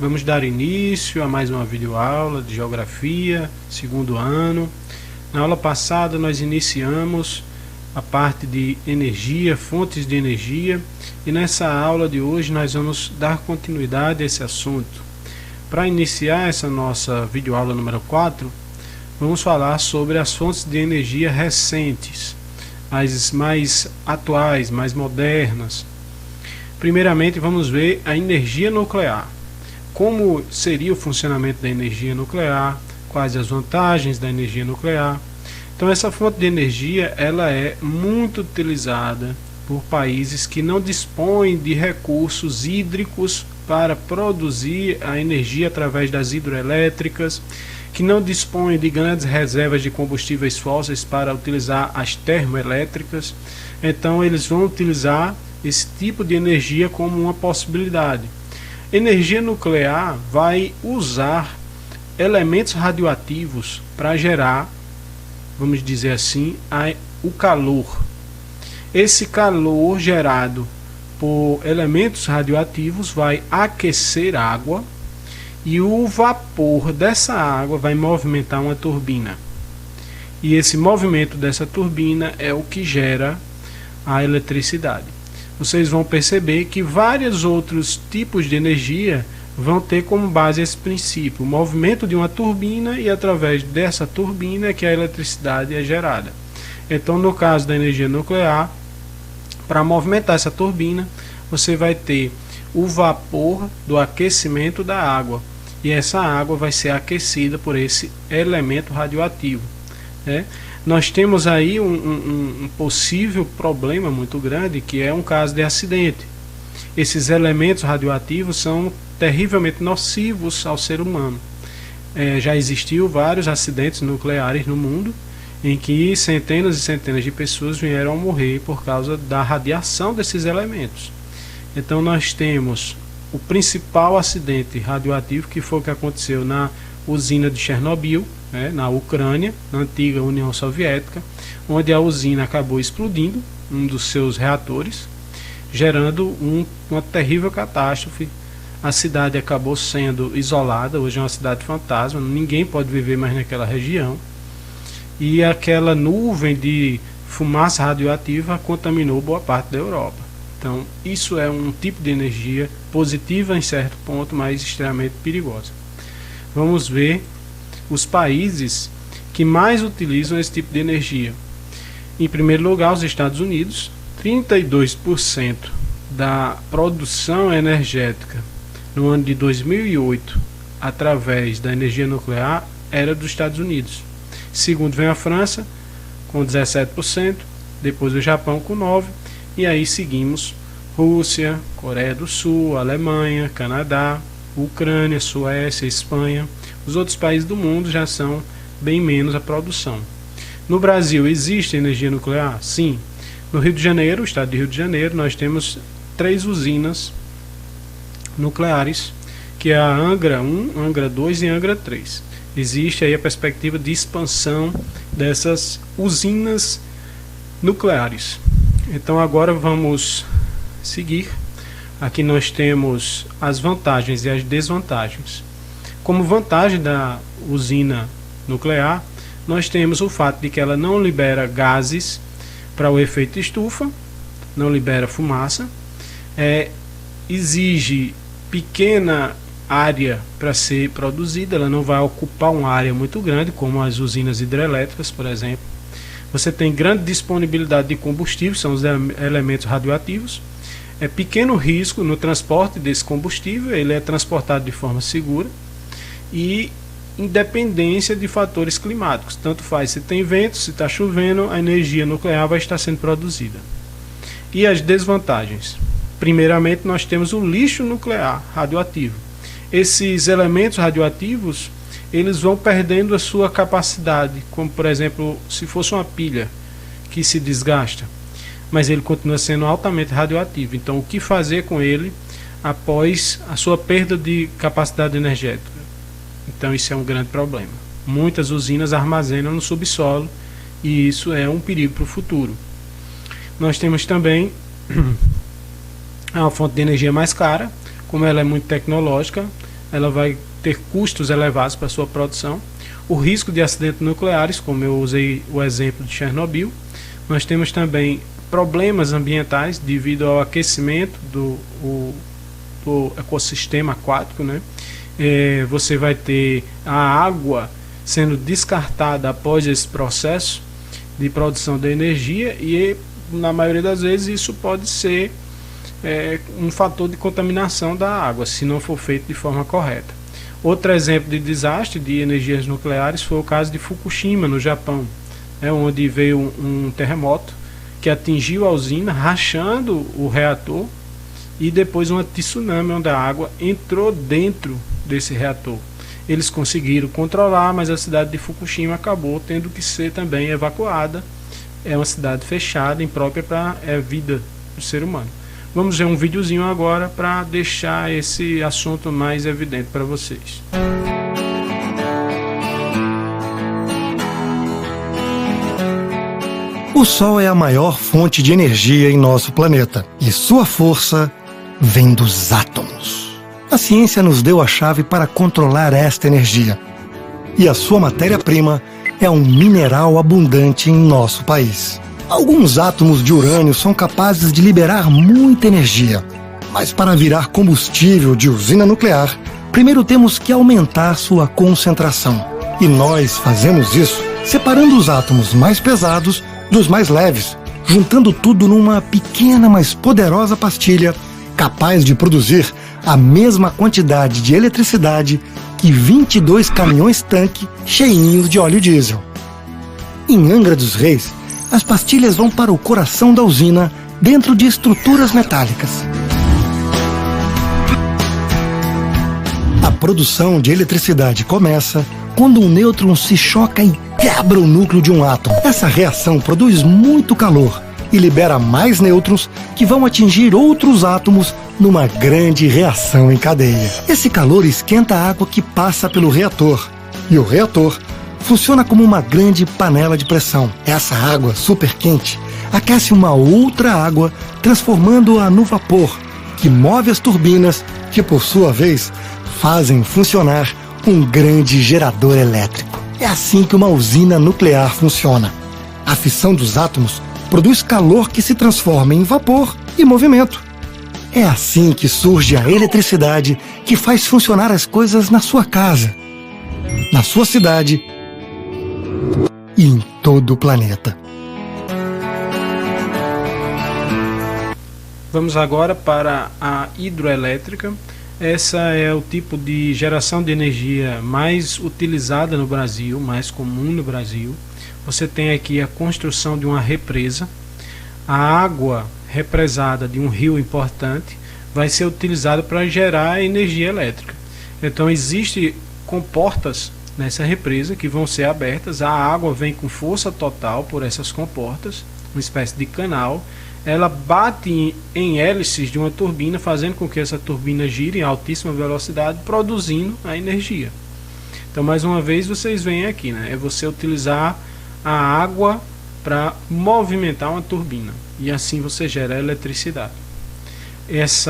Vamos dar início a mais uma videoaula de Geografia, segundo ano. Na aula passada nós iniciamos a parte de energia, fontes de energia, e nessa aula de hoje nós vamos dar continuidade a esse assunto. Para iniciar essa nossa videoaula número 4, vamos falar sobre as fontes de energia recentes, as mais atuais, mais modernas. Primeiramente vamos ver a energia nuclear. Como seria o funcionamento da energia nuclear, quais as vantagens da energia nuclear. Então essa fonte de energia ela é muito utilizada por países que não dispõem de recursos hídricos para produzir a energia através das hidroelétricas, que não dispõem de grandes reservas de combustíveis fósseis para utilizar as termoelétricas. Então eles vão utilizar esse tipo de energia como uma possibilidade. Energia nuclear vai usar elementos radioativos para gerar, vamos dizer assim, o calor. Esse calor gerado por elementos radioativos vai aquecer água e o vapor dessa água vai movimentar uma turbina. E esse movimento dessa turbina é o que gera a eletricidade. Vocês vão perceber que vários outros tipos de energia vão ter como base esse princípio, o movimento de uma turbina, e através dessa turbina que a eletricidade é gerada. Então, no caso da energia nuclear, para movimentar essa turbina, você vai ter o vapor do aquecimento da água, e essa água vai ser aquecida por esse elemento radioativo, né? Nós temos aí um possível problema muito grande, que é um caso de acidente. Esses elementos radioativos são terrivelmente nocivos ao ser humano. Já existiu vários acidentes nucleares no mundo, em que centenas e centenas de pessoas vieram a morrer por causa da radiação desses elementos. Então nós temos o principal acidente radioativo, que foi o que aconteceu na usina de Chernobyl, na Ucrânia, na antiga União Soviética, onde a usina acabou explodindo um dos seus reatores, gerando uma terrível catástrofe. A cidade acabou sendo isolada, hoje é uma cidade fantasma, ninguém pode viver mais naquela região, e aquela nuvem de fumaça radioativa contaminou boa parte da Europa. Então isso é um tipo de energia positiva em certo ponto, mas extremamente perigosa. Vamos ver os países que mais utilizam esse tipo de energia. Em primeiro lugar, os Estados Unidos. 32% da produção energética no ano de 2008 através da energia nuclear era dos Estados Unidos. Segundo vem a França com 17%, depois o Japão com 9%, e aí seguimos Rússia, Coreia do Sul, Alemanha, Canadá, Ucrânia, Suécia, Espanha. Os outros países do mundo já são bem menos a produção. No Brasil existe energia nuclear? Sim. No Rio de Janeiro, o estado de Rio de Janeiro, nós temos 3 usinas nucleares, que é a Angra 1, Angra 2 e Angra 3. Existe aí a perspectiva de expansão dessas usinas nucleares. Então agora vamos seguir. Aqui nós temos as vantagens e as desvantagens. Como vantagem da usina nuclear, nós temos o fato de que ela não libera gases para o efeito estufa, não libera fumaça, exige pequena área para ser produzida, ela não vai ocupar uma área muito grande, como as usinas hidrelétricas, por exemplo. Você tem grande disponibilidade de combustível, são os elementos radioativos. Pequeno risco no transporte desse combustível, ele é transportado de forma segura, e independência de fatores climáticos, tanto faz se tem vento, se está chovendo, a energia nuclear vai estar sendo produzida. E as desvantagens? Primeiramente, nós temos o lixo nuclear radioativo. Esses elementos radioativos, eles vão perdendo a sua capacidade, como por exemplo, se fosse uma pilha que se desgasta, mas ele continua sendo altamente radioativo. Então o que fazer com ele após a sua perda de capacidade energética? Então isso é um grande problema. Muitas usinas armazenam no subsolo e isso é um perigo para o futuro. Nós temos também uma fonte de energia mais cara, como ela é muito tecnológica, ela vai ter custos elevados para sua produção. O risco de acidentes nucleares, como eu usei o exemplo de Chernobyl. Nós temos também problemas ambientais devido ao aquecimento do ecossistema aquático, né? Você vai ter a água sendo descartada após esse processo de produção de energia e, na maioria das vezes, isso pode ser um fator de contaminação da água, se não for feito de forma correta. Outro exemplo de desastre de energias nucleares foi o caso de Fukushima, no Japão, onde veio um terremoto que atingiu a usina, rachando o reator, e depois um tsunami onde a água entrou dentro desse reator. Eles conseguiram controlar, mas a cidade de Fukushima acabou tendo que ser também evacuada. É uma cidade fechada, imprópria para a vida do ser humano. Vamos ver um videozinho agora para deixar esse assunto mais evidente para vocês. O Sol é a maior fonte de energia em nosso planeta e sua força vem dos átomos. A ciência nos deu a chave para controlar esta energia e a sua matéria-prima é um mineral abundante em nosso país. Alguns átomos de urânio são capazes de liberar muita energia, mas para virar combustível de usina nuclear, primeiro temos que aumentar sua concentração. E nós fazemos isso separando os átomos mais pesados dos mais leves, juntando tudo numa pequena, mas poderosa pastilha capaz de produzir a mesma quantidade de eletricidade que 22 caminhões-tanque cheinhos de óleo diesel. Em Angra dos Reis, as pastilhas vão para o coração da usina dentro de estruturas metálicas. A produção de eletricidade começa quando um nêutron se choca e quebra o núcleo de um átomo. Essa reação produz muito calor e libera mais nêutrons que vão atingir outros átomos numa grande reação em cadeia. Esse calor esquenta a água que passa pelo reator, e o reator funciona como uma grande panela de pressão. Essa água super quente aquece uma outra água, transformando-a no vapor, que move as turbinas, que por sua vez fazem funcionar um grande gerador elétrico. É assim que uma usina nuclear funciona. A fissão dos átomos produz calor que se transforma em vapor e movimento. É assim que surge a eletricidade que faz funcionar as coisas na sua casa, na sua cidade e em todo o planeta. Vamos agora para a hidroelétrica. Essa é o tipo de geração de energia mais utilizada no Brasil, mais comum no Brasil. Você tem aqui a construção de uma represa. A água represada de um rio importante vai ser utilizada para gerar energia elétrica. Então existem comportas nessa represa que vão ser abertas. A água vem com força total por essas comportas, uma espécie de canal. Ela bate em hélices de uma turbina, fazendo com que essa turbina gire em altíssima velocidade, produzindo a energia. Então, mais uma vez, vocês veem aqui, né? É você utilizar a água para movimentar uma turbina, e assim você gera eletricidade. Esse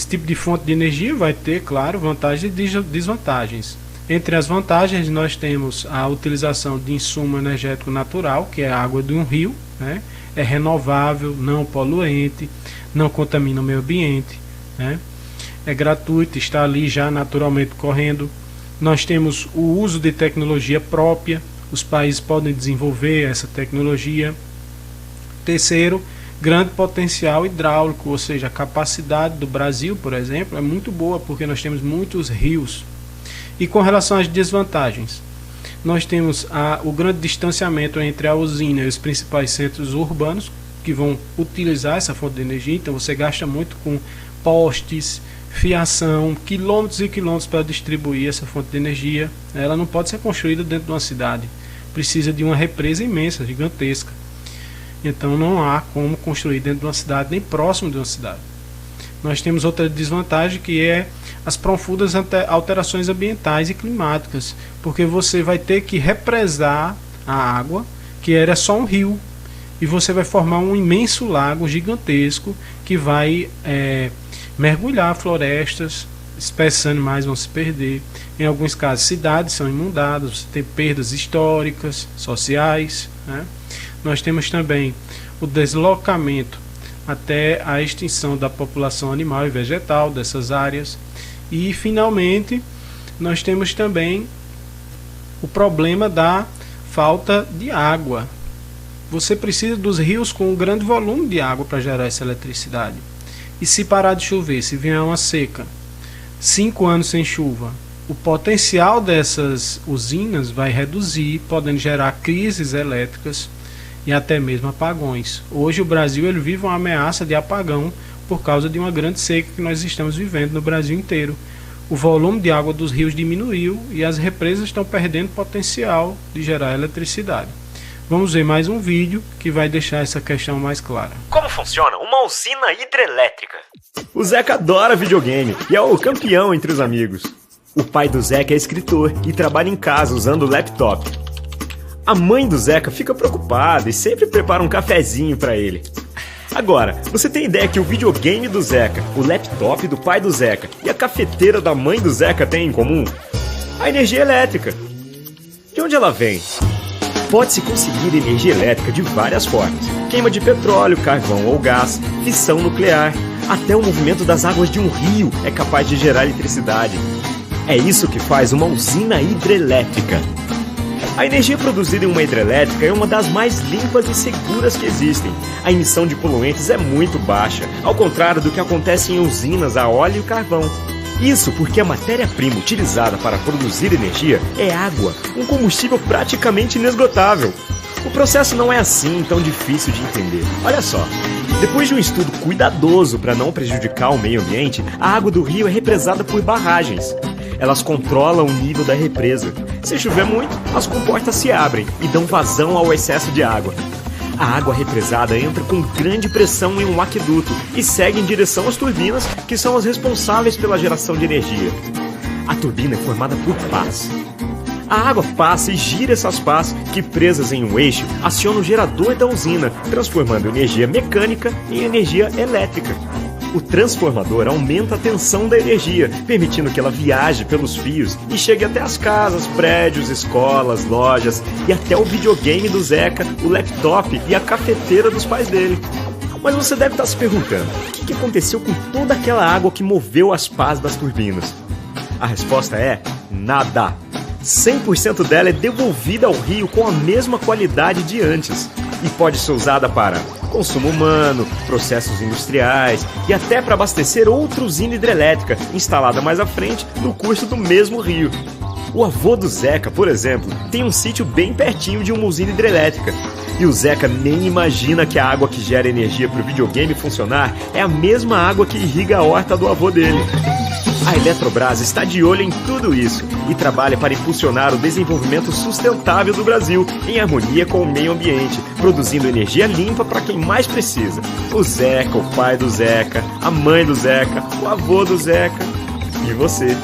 tipo de fonte de energia vai ter, claro, vantagens e desvantagens. Entre as vantagens, nós temos a utilização de insumo energético natural, que é a água de um rio, né? É renovável, não poluente, não contamina o meio ambiente, né? É gratuito, está ali já naturalmente correndo. Nós temos o uso de tecnologia própria, os países podem desenvolver essa tecnologia. Terceiro, grande potencial hidráulico, ou seja, a capacidade do Brasil, por exemplo, é muito boa porque nós temos muitos rios. E com relação às desvantagens, nós temos o grande distanciamento entre a usina e os principais centros urbanos que vão utilizar essa fonte de energia. Então você gasta muito com postes, fiação, quilômetros e quilômetros para distribuir essa fonte de energia. Ela não pode ser construída dentro de uma cidade, precisa de uma represa imensa, gigantesca. Então não há como construir dentro de uma cidade, nem próximo de uma cidade. Nós temos outra desvantagem, que é as profundas alterações ambientais e climáticas, porque você vai ter que represar a água, que era só um rio, e você vai formar um imenso lago gigantesco que vai mergulhar florestas, espécies animais vão se perder. Em alguns casos, cidades são inundadas, você tem perdas históricas, sociais, né? Nós temos também o deslocamento até a extinção da população animal e vegetal dessas áreas. E, finalmente, nós temos também o problema da falta de água. Você precisa dos rios com um grande volume de água para gerar essa eletricidade. E se parar de chover, se vier uma seca, 5 anos sem chuva, o potencial dessas usinas vai reduzir, podendo gerar crises elétricas e até mesmo apagões. Hoje o Brasil ele vive uma ameaça de apagão por causa de uma grande seca que nós estamos vivendo no Brasil inteiro. O volume de água dos rios diminuiu e as represas estão perdendo potencial de gerar eletricidade. Vamos ver mais um vídeo que vai deixar essa questão mais clara. Como funciona uma usina hidrelétrica? O Zeca adora videogame e é o campeão entre os amigos. O pai do Zeca é escritor e trabalha em casa usando o laptop. A mãe do Zeca fica preocupada e sempre prepara um cafezinho para ele. Agora, você tem ideia que o videogame do Zeca, o laptop do pai do Zeca e a cafeteira da mãe do Zeca têm em comum? A energia elétrica. De onde ela vem? Pode-se conseguir energia elétrica de várias formas. Queima de petróleo, carvão ou gás, fissão nuclear. Até o movimento das águas de um rio é capaz de gerar eletricidade. É isso que faz uma usina hidrelétrica. A energia produzida em uma hidrelétrica é uma das mais limpas e seguras que existem. A emissão de poluentes é muito baixa, ao contrário do que acontece em usinas a óleo e carvão. Isso porque a matéria-prima utilizada para produzir energia é água, um combustível praticamente inesgotável. O processo não é assim tão difícil de entender. Olha só, depois de um estudo cuidadoso para não prejudicar o meio ambiente, a água do rio é represada por barragens. Elas controlam o nível da represa. Se chover muito, as comportas se abrem e dão vazão ao excesso de água. A água represada entra com grande pressão em um aqueduto e segue em direção às turbinas, que são as responsáveis pela geração de energia. A turbina é formada por pás. A água passa e gira essas pás, que presas em um eixo, acionam o gerador da usina, transformando energia mecânica em energia elétrica. O transformador aumenta a tensão da energia, permitindo que ela viaje pelos fios e chegue até as casas, prédios, escolas, lojas e até o videogame do Zeca, o laptop e a cafeteira dos pais dele. Mas você deve estar se perguntando, o que aconteceu com toda aquela água que moveu as pás das turbinas? A resposta é nada. 100% dela é devolvida ao rio com a mesma qualidade de antes e pode ser usada para consumo humano, processos industriais e até para abastecer outra usina hidrelétrica instalada mais à frente no curso do mesmo rio. O avô do Zeca, por exemplo, tem um sítio bem pertinho de uma usina hidrelétrica. E o Zeca nem imagina que a água que gera energia para o videogame funcionar é a mesma água que irriga a horta do avô dele. A Eletrobras está de olho em tudo isso e trabalha para impulsionar o desenvolvimento sustentável do Brasil, em harmonia com o meio ambiente, produzindo energia limpa para quem mais precisa. O Zeca, o pai do Zeca, a mãe do Zeca, o avô do Zeca e você.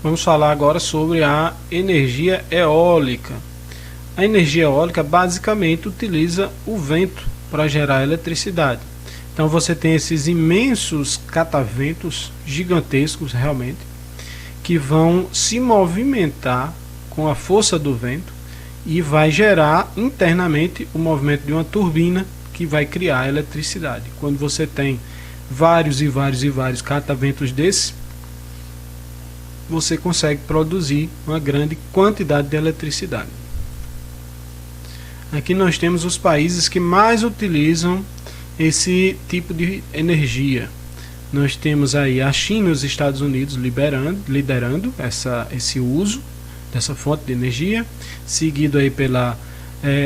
Vamos falar agora sobre a energia eólica. A energia eólica basicamente utiliza o vento para gerar eletricidade. Então você tem esses imensos cataventos gigantescos realmente, que vão se movimentar com a força do vento e vai gerar internamente o movimento de uma turbina que vai criar eletricidade. Quando você tem vários e vários e vários cataventos desses, você consegue produzir uma grande quantidade de eletricidade. Aqui nós temos os países que mais utilizam esse tipo de energia. Nós temos aí a China e os Estados Unidos liderando esse uso dessa fonte de energia, seguido aí pela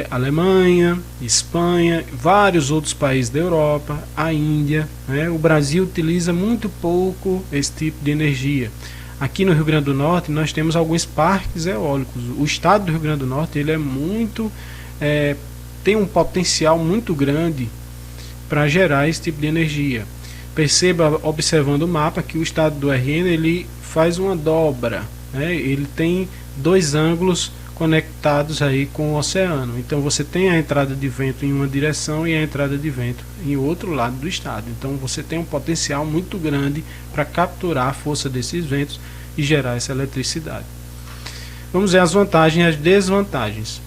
Alemanha, Espanha, vários outros países da Europa, a Índia, né? O Brasil utiliza muito pouco esse tipo de energia. Aqui no Rio Grande do Norte nós temos alguns parques eólicos. O estado do Rio Grande do Norte ele é muito tem um potencial muito grande para gerar esse tipo de energia. Perceba, observando o mapa, que o estado do RN ele faz uma dobra, né? Ele tem dois ângulos conectados aí com o oceano. Então você tem a entrada de vento em uma direção e a entrada de vento em outro lado do estado. Então você tem um potencial muito grande para capturar a força desses ventos e gerar essa eletricidade. Vamos ver as vantagens e as desvantagens.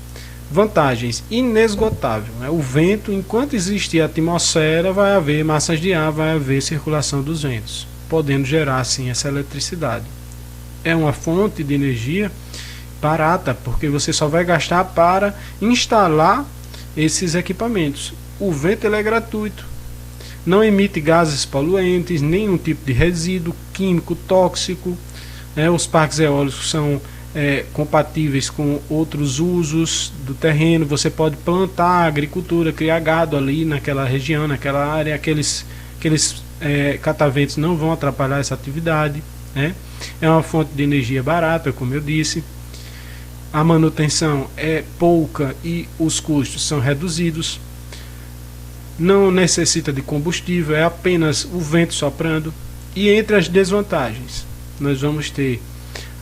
Vantagens: inesgotável, né? O vento, enquanto existir a atmosfera, vai haver massas de ar, vai haver circulação dos ventos, podendo gerar assim essa eletricidade. É uma fonte de energia barata, porque você só vai gastar para instalar esses equipamentos. O vento ele é gratuito, não emite gases poluentes, nenhum tipo de resíduo químico tóxico, né? Os parques eólicos são compatíveis com outros usos do terreno. Você pode plantar agricultura, criar gado ali naquela região, naquela área. Aqueles cataventos não vão atrapalhar essa atividade, né? É uma fonte de energia barata, como eu disse. A manutenção é pouca e os custos são reduzidos. Não necessita de combustível, é apenas o vento soprando. E entre as desvantagens, nós vamos ter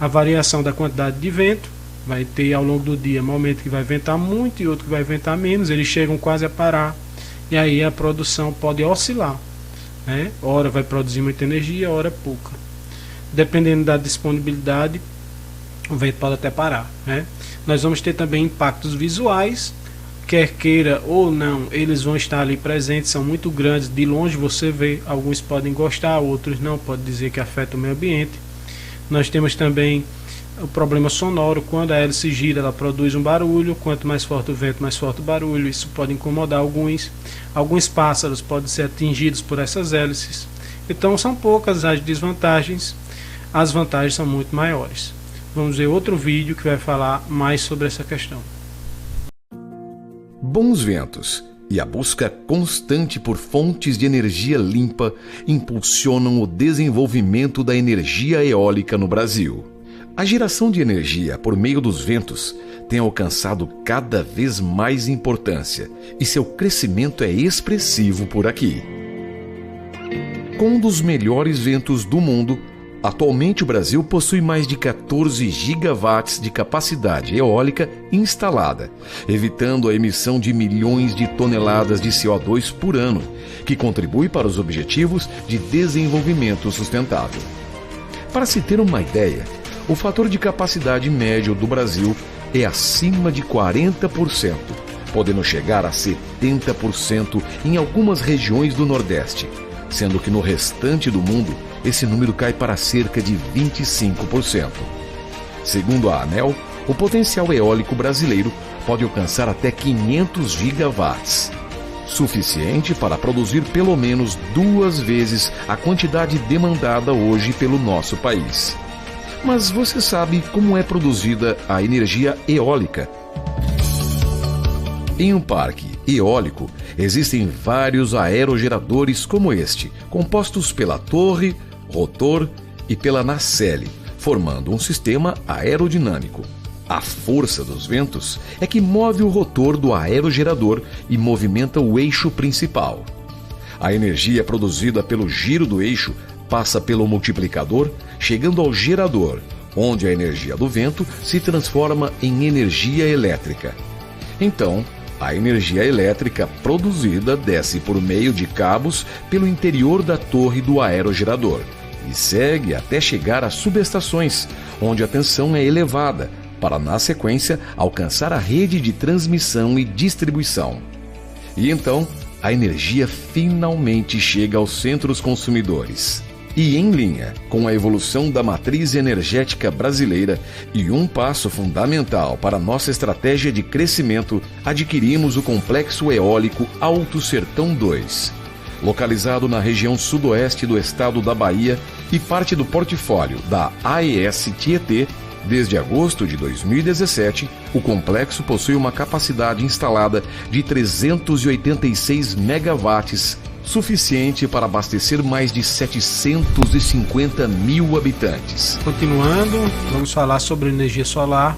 a variação da quantidade de vento. Vai ter ao longo do dia momento que vai ventar muito e outro que vai ventar menos. Eles chegam quase a parar. E aí a produção pode oscilar, né? Hora vai produzir muita energia, hora pouca. Dependendo da disponibilidade, o vento pode até parar, né? Nós vamos ter também impactos visuais. Quer queira ou não, eles vão estar ali presentes, são muito grandes. De longe você vê, alguns podem gostar, outros não, pode dizer que afeta o meio ambiente. Nós temos também o problema sonoro. Quando a hélice gira, ela produz um barulho. Quanto mais forte o vento, mais forte o barulho. Isso pode incomodar alguns. Alguns pássaros podem ser atingidos por essas hélices. Então são poucas as desvantagens. As vantagens são muito maiores. Vamos ver outro vídeo que vai falar mais sobre essa questão. Bons ventos e a busca constante por fontes de energia limpa impulsionam o desenvolvimento da energia eólica no Brasil. A geração de energia por meio dos ventos tem alcançado cada vez mais importância e seu crescimento é expressivo por aqui. Com um dos melhores ventos do mundo, atualmente o Brasil possui mais de 14 gigawatts de capacidade eólica instalada, evitando a emissão de milhões de toneladas de CO2 por ano, que contribui para os objetivos de desenvolvimento sustentável. Para se ter uma ideia, o fator de capacidade médio do Brasil é acima de 40%, podendo chegar a 70% em algumas regiões do Nordeste, sendo que no restante do mundo esse número cai para cerca de 25%. Segundo a ANEEL, o potencial eólico brasileiro pode alcançar até 500 gigawatts, suficiente para produzir pelo menos 2 vezes a quantidade demandada hoje pelo nosso país. Mas você sabe como é produzida a energia eólica? Em um parque eólico, existem vários aerogeradores como este, compostos pela torre, rotor e pela nacelle, formando um sistema aerodinâmico. A força dos ventos é que move o rotor do aerogerador e movimenta o eixo principal. A energia produzida pelo giro do eixo passa pelo multiplicador, chegando ao gerador, onde a energia do vento se transforma em energia elétrica. Então, a energia elétrica produzida desce por meio de cabos pelo interior da torre do aerogerador e segue até chegar às subestações, onde a tensão é elevada, para na sequência alcançar a rede de transmissão e distribuição. E então, a energia finalmente chega aos centros consumidores. E em linha com a evolução da matriz energética brasileira e um passo fundamental para nossa estratégia de crescimento, adquirimos o Complexo Eólico Alto Sertão 2, localizado na região sudoeste do estado da Bahia e parte do portfólio da AES Tietê. Desde agosto de 2017, o complexo possui uma capacidade instalada de 386 megawatts, suficiente para abastecer mais de 750 mil habitantes. Continuando, vamos falar sobre energia solar.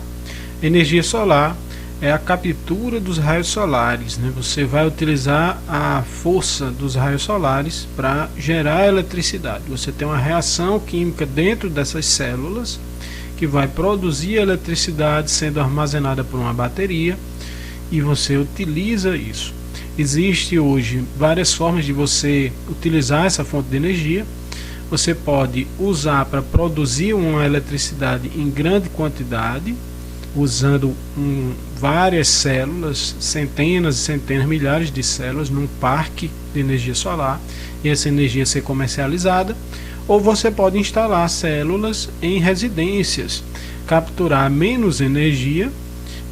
Energia solar é a captura dos raios solares, né? Você vai utilizar a força dos raios solares para gerar eletricidade. Você tem uma reação química dentro dessas células que vai produzir eletricidade sendo armazenada por uma bateria e você utiliza isso. Existe hoje várias formas de você utilizar essa fonte de energia. Você pode usar para produzir uma eletricidade em grande quantidade, usando várias células, centenas e centenas, milhares de células num parque de energia solar, e essa energia ser comercializada. Ou você pode instalar células em residências, capturar menos energia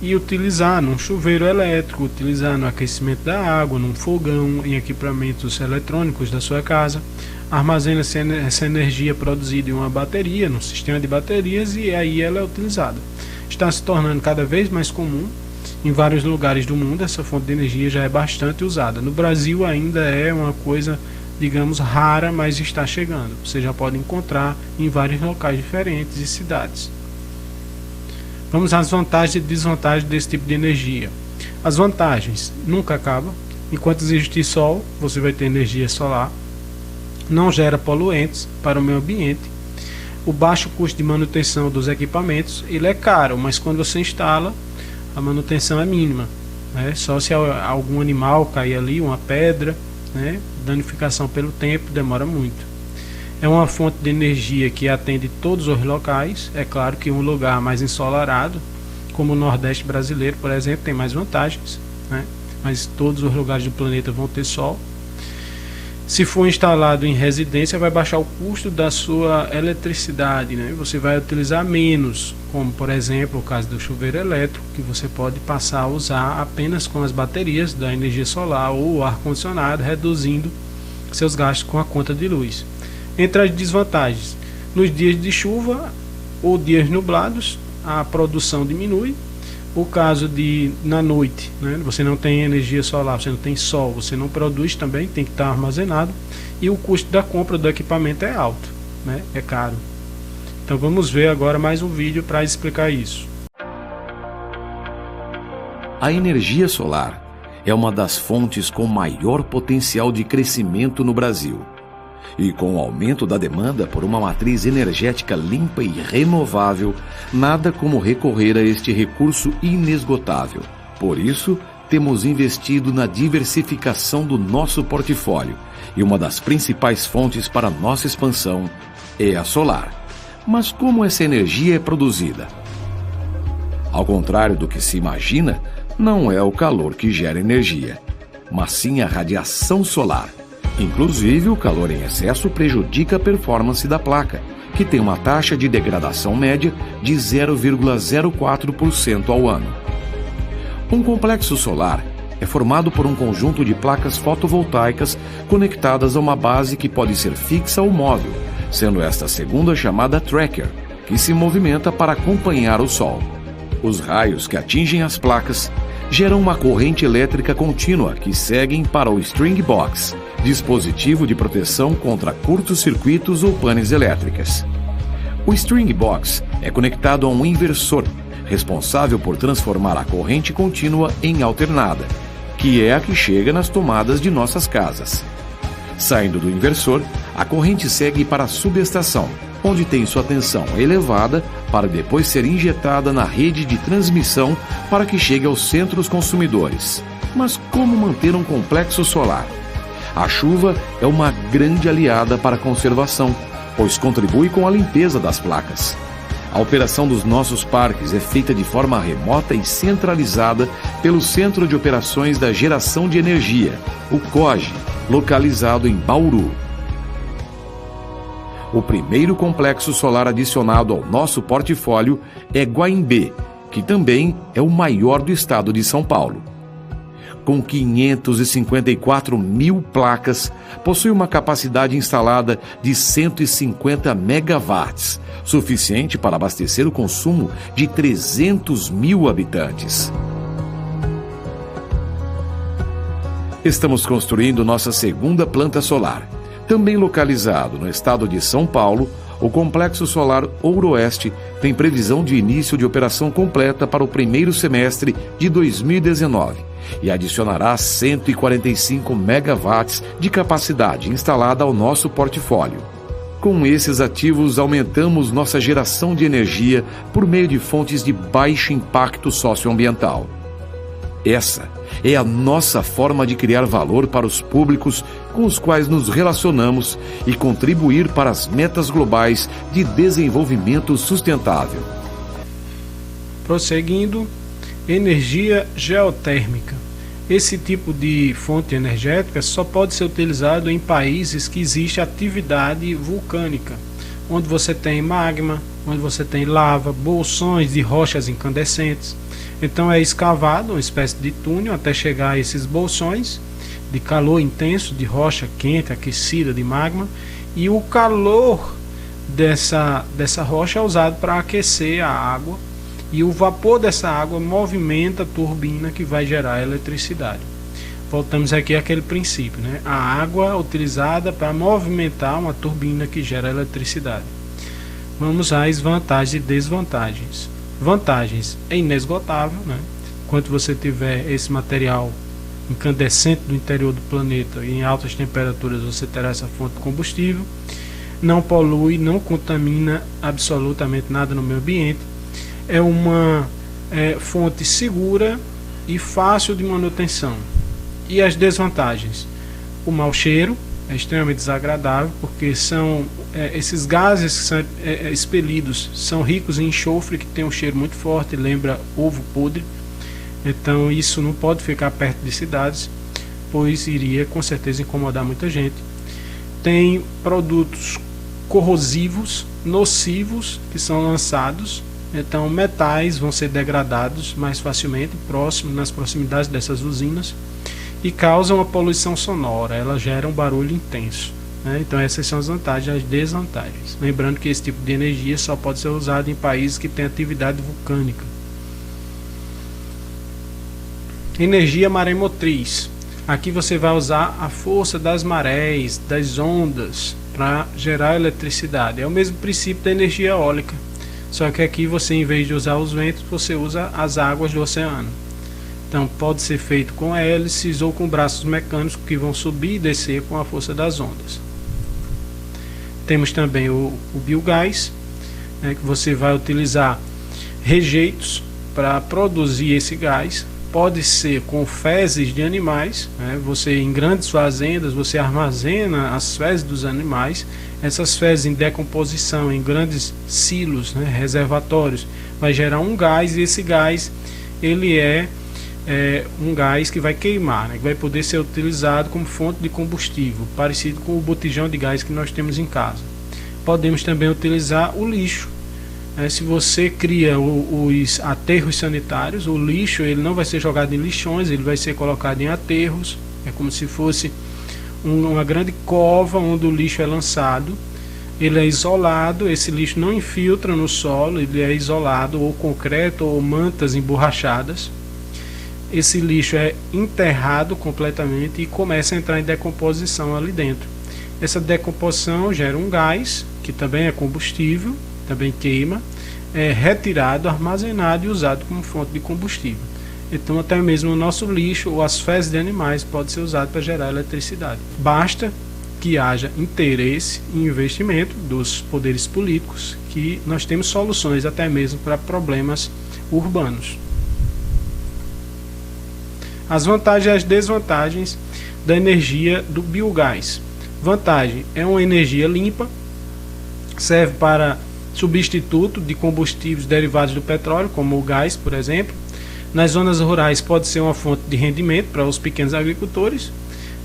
e utilizar num chuveiro elétrico, utilizar no aquecimento da água, num fogão, em equipamentos eletrônicos da sua casa. Armazena essa energia produzida em uma bateria, num sistema de baterias, e aí ela é utilizada. Está se tornando cada vez mais comum em vários lugares do mundo. Essa fonte de energia já é bastante usada. No Brasil ainda é uma coisa, digamos, rara, mas está chegando. Você já pode encontrar em vários locais diferentes e cidades. Vamos às vantagens e desvantagens desse tipo de energia. As vantagens: nunca acaba. Enquanto existir sol, você vai ter energia solar. Não gera poluentes para o meio ambiente. O baixo custo de manutenção dos equipamentos, ele é caro, mas quando você instala, a manutenção é mínima, né? Só se algum animal cair ali, uma pedra, né? Danificação pelo tempo demora muito. É uma fonte de energia que atende todos os locais. É claro que um lugar mais ensolarado, como o Nordeste brasileiro, por exemplo, tem mais vantagens, né? Mas todos os lugares do planeta vão ter sol. Se for instalado em residência, vai baixar o custo da sua eletricidade, né? Você vai utilizar menos, como por exemplo o caso do chuveiro elétrico, que você pode passar a usar apenas com as baterias da energia solar ou o ar-condicionado, reduzindo seus gastos com a conta de luz. Entre as desvantagens: nos dias de chuva ou dias nublados, a produção diminui. O caso de na noite, né, você não tem energia solar, você não tem sol, você não produz também, tem que estar armazenado, e o custo da compra do equipamento é alto, né, é caro. Então vamos ver agora mais um vídeo para explicar isso. A energia solar é uma das fontes com maior potencial de crescimento no Brasil. E com o aumento da demanda por uma matriz energética limpa e renovável, nada como recorrer a este recurso inesgotável. Por isso, temos investido na diversificação do nosso portfólio, e uma das principais fontes para nossa expansão é a solar. Mas como essa energia é produzida? Ao contrário do que se imagina, não é o calor que gera energia, mas sim a radiação solar. Inclusive, o calor em excesso prejudica a performance da placa, que tem uma taxa de degradação média de 0,04% ao ano. Um complexo solar é formado por um conjunto de placas fotovoltaicas conectadas a uma base que pode ser fixa ou móvel, sendo esta segunda chamada tracker, que se movimenta para acompanhar o Sol. Os raios que atingem as placas geram uma corrente elétrica contínua que seguem para o string box, dispositivo de proteção contra curtos-circuitos ou panes elétricas. O string box é conectado a um inversor, responsável por transformar a corrente contínua em alternada, que é a que chega nas tomadas de nossas casas. Saindo do inversor, a corrente segue para a subestação, onde tem sua tensão elevada para depois ser injetada na rede de transmissão para que chegue aos centros consumidores. Mas como manter um complexo solar? A chuva é uma grande aliada para a conservação, pois contribui com a limpeza das placas. A operação dos nossos parques é feita de forma remota e centralizada pelo Centro de Operações da Geração de Energia, o COGE, localizado em Bauru. O primeiro complexo solar adicionado ao nosso portfólio é Guaimbê, que também é o maior do estado de São Paulo. Com 554 mil placas, possui uma capacidade instalada de 150 megawatts, suficiente para abastecer o consumo de 300 mil habitantes. Estamos construindo nossa segunda planta solar. Também localizado no estado de São Paulo, o Complexo Solar Ouroeste tem previsão de início de operação completa para o primeiro semestre de 2019 e adicionará 145 megawatts de capacidade instalada ao nosso portfólio. Com esses ativos, aumentamos nossa geração de energia por meio de fontes de baixo impacto socioambiental. Essa é a nossa forma de criar valor para os públicos com os quais nos relacionamos e contribuir para as metas globais de desenvolvimento sustentável. Prosseguindo, energia geotérmica. Esse tipo de fonte energética só pode ser utilizado em países que existe atividade vulcânica, onde você tem magma, onde você tem lava, bolsões de rochas incandescentes. Então é escavado uma espécie de túnel até chegar a esses bolsões de calor intenso, de rocha quente, aquecida, de magma, e o calor dessa rocha é usado para aquecer a água, e o vapor dessa água movimenta a turbina que vai gerar eletricidade. Voltamos aqui àquele princípio, né? A água utilizada para movimentar uma turbina que gera eletricidade. Vamos às vantagens e desvantagens. Vantagens: é inesgotável, né? Enquanto você tiver esse material incandescente do interior do planeta e em altas temperaturas, você terá essa fonte de combustível. Não polui, não contamina absolutamente nada no meio ambiente. É uma fonte segura e fácil de manutenção. E as desvantagens: o mau cheiro é extremamente desagradável, porque esses gases que são expelidos são ricos em enxofre, que tem um cheiro muito forte, lembra ovo podre. Então isso não pode ficar perto de cidades, pois iria com certeza incomodar muita gente. Tem produtos corrosivos, nocivos, que são lançados. Então metais vão ser degradados mais facilmente nas proximidades dessas usinas, e causam uma poluição sonora, ela gera um barulho intenso, né? Então essas são as vantagens e as desvantagens. Lembrando que esse tipo de energia só pode ser usado em países que têm atividade vulcânica. Energia maremotriz. Aqui você vai usar a força das marés, das ondas, para gerar eletricidade. É o mesmo princípio da energia eólica, só que aqui você, em vez de usar os ventos, você usa as águas do oceano. Então pode ser feito com hélices ou com braços mecânicos que vão subir e descer com a força das ondas. Temos também o biogás, né, que você vai utilizar rejeitos para produzir esse gás. Pode ser com fezes de animais, né? Você, em grandes fazendas, você armazena as fezes dos animais. Essas fezes em decomposição em grandes silos, né, reservatórios, vai gerar um gás, e esse gás ele é um gás que vai queimar, né, que vai poder ser utilizado como fonte de combustível, parecido com o botijão de gás que nós temos em casa. Podemos também utilizar o lixo. Se você cria os aterros sanitários, o lixo ele não vai ser jogado em lixões, ele vai ser colocado em aterros. É como se fosse uma grande cova onde o lixo é lançado. Ele é isolado, esse lixo não infiltra no solo, ele é isolado, ou concreto ou mantas emborrachadas. Esse lixo é enterrado completamente e começa a entrar em decomposição ali dentro. Essa decomposição gera um gás, que também é combustível, também queima, é retirado, armazenado e usado como fonte de combustível. Então até mesmo o nosso lixo ou as fezes de animais pode ser usado para gerar eletricidade. Basta que haja interesse e investimento dos poderes políticos, que nós temos soluções até mesmo para problemas urbanos. As vantagens e as desvantagens da energia do biogás. Vantagem: é uma energia limpa, serve para substituto de combustíveis derivados do petróleo, como o gás, por exemplo. Nas zonas rurais pode ser uma fonte de rendimento para os pequenos agricultores,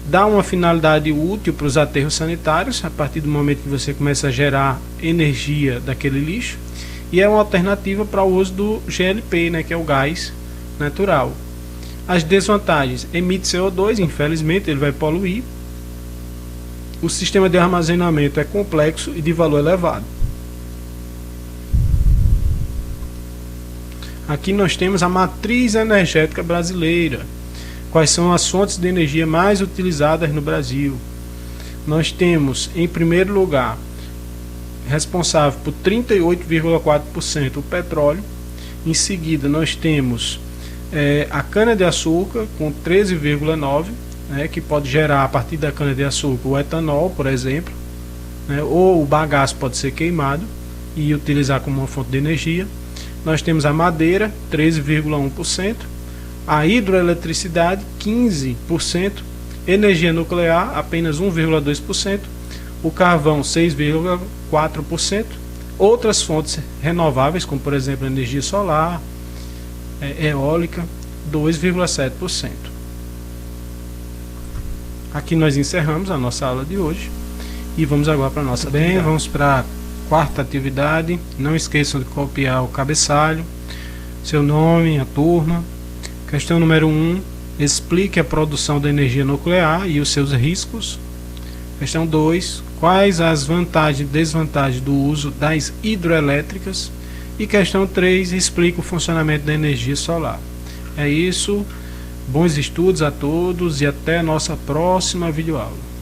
dá uma finalidade útil para os aterros sanitários, a partir do momento que você começa a gerar energia daquele lixo, e é uma alternativa para o uso do GLP, né, que é o gás natural. As desvantagens: emite CO2, infelizmente ele vai poluir. O sistema de armazenamento é complexo e de valor elevado. Aqui nós temos a matriz energética brasileira. Quais são as fontes de energia mais utilizadas no Brasil? Nós temos, em primeiro lugar, responsável por 38,4% o petróleo. Em seguida nós temos a cana-de-açúcar com 13,9%, que pode gerar a partir da cana-de-açúcar o etanol, por exemplo. né? Ou o bagaço pode ser queimado e utilizar como uma fonte de energia. Nós temos a madeira, 13,1%, a hidroeletricidade, 15%, energia nuclear, apenas 1,2%, o carvão, 6,4%, outras fontes renováveis, como por exemplo a energia solar, eólica, 2,7%. Aqui nós encerramos a nossa aula de hoje e vamos agora para a nossa atividade. Vamos para a quarta atividade. Não esqueçam de copiar o cabeçalho, seu nome, a turma. Questão número 1. Explique a produção da energia nuclear e os seus riscos. Questão 2. Quais as vantagens e desvantagens do uso das hidroelétricas? E questão 3. Explique o funcionamento da energia solar. É isso. Bons estudos a todos e até a nossa próxima videoaula.